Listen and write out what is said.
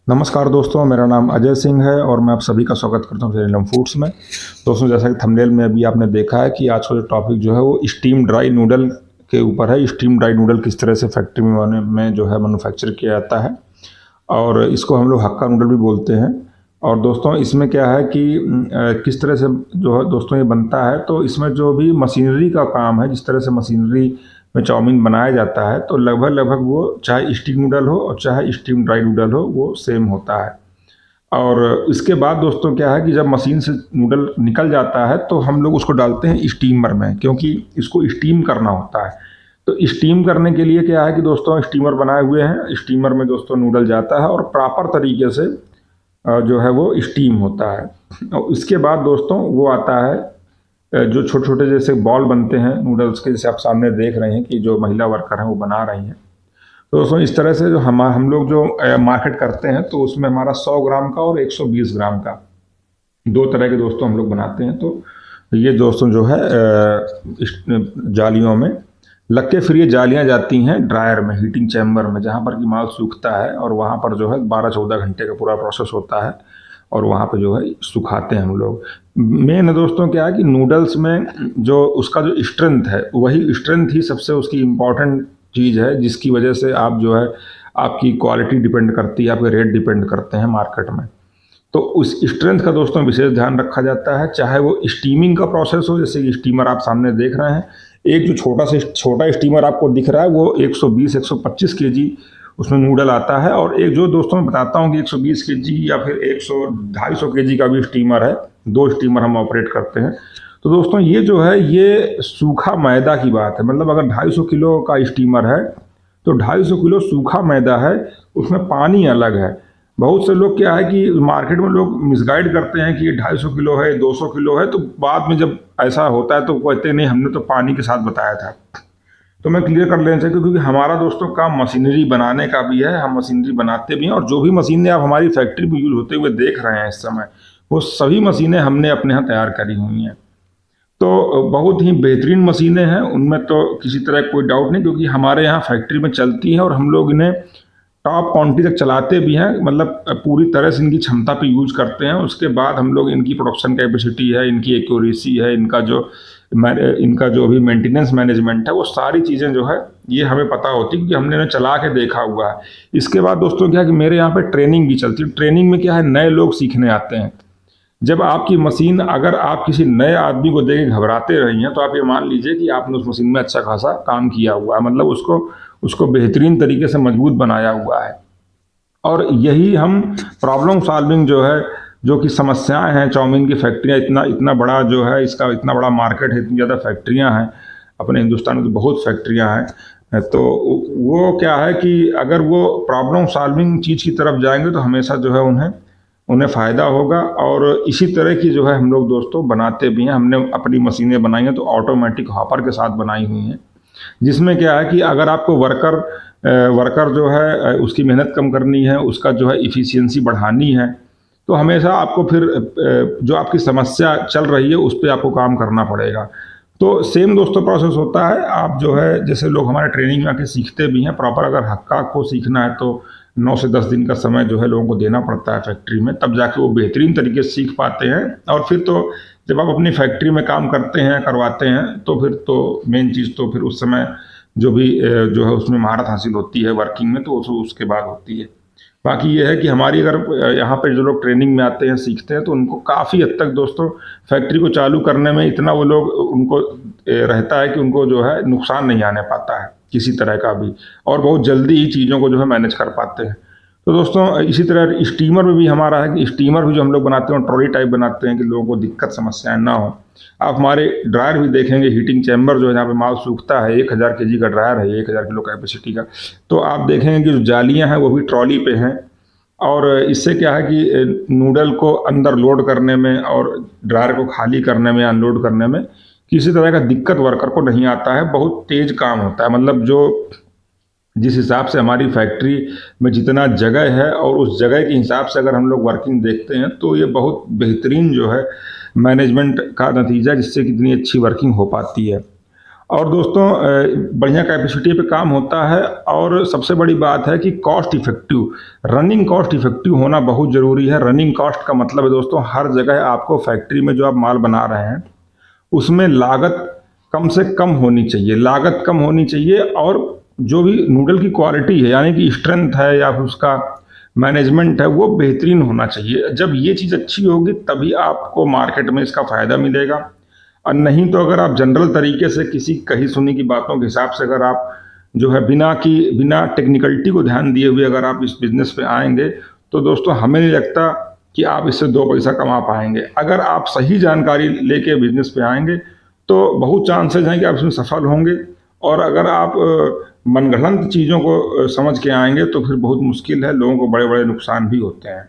नमस्कार दोस्तों, मेरा नाम अजय सिंह है और मैं आप सभी का स्वागत करता हूँ जेएलएम फूड्स में। दोस्तों, जैसा कि थंबनेल में अभी आपने देखा है कि आज का जो टॉपिक जो है वो स्टीम ड्राई नूडल के ऊपर है। स्टीम ड्राई नूडल किस तरह से फैक्ट्री में जो है मैन्युफैक्चर किया जाता है और इसको हम लोग हक्का नूडल भी बोलते हैं। और दोस्तों, इसमें क्या है कि किस तरह से जो है दोस्तों ये बनता है, तो इसमें जो भी मशीनरी का काम है, जिस तरह से मशीनरी में चाउमीन बनाया जाता है, तो लगभग लगभग वो चाहे स्टीम नूडल हो और चाहे स्टीम ड्राई नूडल हो, वो सेम होता है। और इसके बाद दोस्तों क्या है कि जब मशीन से नूडल निकल जाता है तो हम लोग उसको डालते हैं स्टीमर में, क्योंकि इसको स्टीम करना होता है। तो स्टीम करने के लिए क्या है कि दोस्तों स्टीमर बनाए हुए हैं, स्टीमर में दोस्तों नूडल जाता है और प्रॉपर तरीके से जो है वो स्टीम होता है। और इसके बाद दोस्तों वो आता है जो छोटे छोटे जैसे बॉल बनते हैं नूडल्स के, जैसे आप सामने देख रहे हैं कि जो महिला वर्कर हैं वो बना रही हैं। तो दोस्तों इस तरह से जो हम लोग जो मार्केट करते हैं तो उसमें हमारा 100 ग्राम का और 120 ग्राम का दो तरह के दोस्तों हम लोग बनाते हैं। तो ये दोस्तों जो है जालियों में लग के फिर ये जालियाँ जाती हैं ड्रायर में, हीटिंग चैम्बर में, जहाँ पर कि माल सूखता है और वहाँ पर जो है 12-14 घंटे का पूरा प्रोसेस होता है और वहाँ पे जो है सुखाते हैं हम लोग। मेन दोस्तों क्या है कि नूडल्स में जो उसका जो स्ट्रेंथ है, वही स्ट्रेंथ ही सबसे उसकी इम्पॉर्टेंट चीज़ है, जिसकी वजह से आप जो है आपकी क्वालिटी डिपेंड करती है, आपके रेट डिपेंड करते हैं मार्केट में। तो उस स्ट्रेंथ का दोस्तों विशेष ध्यान रखा जाता है, चाहे वो स्टीमिंग का प्रोसेस हो, जैसे कि स्टीमर आप सामने देख रहे हैं। एक जो छोटा स्टीमर आपको दिख रहा है वो 120-125 केजी उसमें नूडल आता है, और एक जो दोस्तों मैं बताता हूँ कि 120 केजी या फिर 100-250 केजी का भी स्टीमर है। दो स्टीमर हम ऑपरेट करते हैं। तो दोस्तों ये जो है ये सूखा मैदा की बात है, मतलब अगर 250 किलो का स्टीमर है तो 250 किलो सूखा मैदा है, उसमें पानी अलग है। बहुत से लोग क्या है कि मार्केट में लोग मिसगाइड करते हैं कि ये 250 किलो है, 200 किलो है, तो बाद में जब ऐसा होता है तो कहते नहीं हमने तो पानी के साथ बताया था। तो मैं क्लियर कर लेना चाहिए, क्योंकि हमारा दोस्तों काम मशीनरी बनाने का भी है, हम मशीनरी बनाते भी हैं, और जो भी मशीनें आप हमारी फैक्ट्री में यूज होते हुए देख रहे हैं इस समय, वो सभी मशीनें हमने अपने यहाँ तैयार करी हुई हैं। तो बहुत ही बेहतरीन मशीनें हैं, उनमें तो किसी तरह कोई डाउट नहीं, क्योंकि हमारे यहाँ फैक्ट्री में चलती हैं और हम लोग इन्हें टॉप क्वांटिटी तक चलाते भी हैं, मतलब पूरी तरह से इनकी क्षमता पे यूज करते हैं। उसके बाद हम लोग इनकी प्रोडक्शन कैपेसिटी है, इनकी एक्यूरेसी है, इनका जो भी मेंटेनेंस मैनेजमेंट है, वो सारी चीज़ें जो है ये हमें पता होती है, क्योंकि हमने इन्हें चला के देखा हुआ है। इसके बाद दोस्तों क्या है कि मेरे यहाँ पे ट्रेनिंग भी चलती है। ट्रेनिंग में क्या है, नए लोग सीखने आते हैं। जब आपकी मशीन, अगर आप किसी नए आदमी को देख के घबराते रही हैं, तो आप ये मान लीजिए कि आपने उस मशीन में अच्छा खासा काम किया हुआ है, मतलब उसको उसको बेहतरीन तरीके से मजबूत बनाया हुआ है। और यही हम प्रॉब्लम सॉल्विंग जो है, जो कि समस्याएं हैं चाउमीन की फैक्ट्रियाँ, इतना इतना बड़ा जो है इसका इतना बड़ा मार्केट है, इतनी ज़्यादा फैक्ट्रियाँ हैं अपने हिंदुस्तान में, तो बहुत फैक्ट्रियाँ हैं। तो वो क्या है कि अगर वो प्रॉब्लम सॉल्विंग चीज़ की तरफ जाएंगे तो हमेशा जो है उन्हें उन्हें फ़ायदा होगा। और इसी तरह की जो है हम लोग दोस्तों बनाते भी हैं। हमने अपनी मशीनें बनाई हैं तो ऑटोमेटिक हॉपर के साथ बनाई हुई हैं, जिसमें क्या है कि अगर आपको वर्कर जो है उसकी मेहनत कम करनी है, उसका जो है इफ़िशियंसी बढ़ानी है, तो हमेशा आपको फिर जो आपकी समस्या चल रही है उस पर आपको काम करना पड़ेगा। तो सेम दोस्तों प्रोसेस होता है। आप जो है जैसे लोग हमारे ट्रेनिंग में आके सीखते भी हैं, प्रॉपर अगर हक्का को सीखना है तो 9 से 10 दिन का समय जो है लोगों को देना पड़ता है फैक्ट्री में, तब जाके वो बेहतरीन तरीके से सीख पाते हैं। और फिर तो जब आप अपनी फैक्ट्री में काम करते हैं, करवाते हैं, तो फिर तो मेन चीज़ तो फिर उस समय जो भी जो है उसमें महारत हासिल होती है वर्किंग में, तो उसके बाद होती है। बाकी ये है कि हमारी अगर यहाँ पे जो लोग ट्रेनिंग में आते हैं, सीखते हैं, तो उनको काफ़ी हद तक दोस्तों फैक्ट्री को चालू करने में इतना वो लोग उनको रहता है कि उनको जो है नुकसान नहीं आने पाता है किसी तरह का भी, और बहुत जल्दी ही चीज़ों को जो है मैनेज कर पाते हैं। तो दोस्तों इसी तरह स्टीमर में भी हमारा है कि स्टीमर भी जो हम लोग बनाते हैं ट्रॉली टाइप बनाते हैं कि लोगों को दिक्कत समस्याएं ना हो। आप हमारे ड्रायर भी देखेंगे, हीटिंग चैम्बर जो है जहाँ पे माल सूखता है, 1000 केजी का ड्रायर है, 1000 किलो कैपेसिटी का। तो आप देखेंगे कि जो जालियाँ हैं वो भी ट्रॉली पे हैं, और इससे क्या है कि नूडल को अंदर लोड करने में और ड्रायर को खाली करने में, अनलोड करने में किसी तरह का दिक्कत वर्कर को नहीं आता है। बहुत तेज काम होता है, मतलब जो जिस हिसाब से हमारी फैक्ट्री में जितना जगह है और उस जगह के हिसाब से अगर हम लोग वर्किंग देखते हैं, तो ये बहुत बेहतरीन जो है मैनेजमेंट का नतीजा, जिससे कितनी अच्छी वर्किंग हो पाती है। और दोस्तों बढ़िया कैपेसिटी पे काम होता है। और सबसे बड़ी बात है कि cost effective, running cost effective होना बहुत ज़रूरी है। रनिंग कॉस्ट का मतलब है दोस्तों, हर जगह आपको फैक्ट्री में जो आप माल बना रहे हैं उसमें लागत कम से कम होनी चाहिए, लागत कम होनी चाहिए। और जो भी नूडल की क्वालिटी है, यानी कि स्ट्रेंथ है या फिर उसका मैनेजमेंट है, वो बेहतरीन होना चाहिए। जब ये चीज़ अच्छी होगी तभी आपको मार्केट में इसका फ़ायदा मिलेगा। और नहीं तो अगर आप जनरल तरीके से किसी कही सुनी की बातों के हिसाब से अगर आप जो है बिना टेक्निकलिटी को ध्यान दिए हुए अगर आप इस बिज़नेस पे आएंगे, तो दोस्तों हमें नहीं लगता कि आप इससे 2 पैसा कमा पाएंगे। अगर आप सही जानकारी लेके बिज़नेस पे आएंगे तो बहुत चांसेस हैं कि आप इसमें सफल होंगे। और अगर आप मनगढ़ंत चीज़ों को समझ के आएंगे तो फिर बहुत मुश्किल है, लोगों को बड़े बड़े नुकसान भी होते हैं।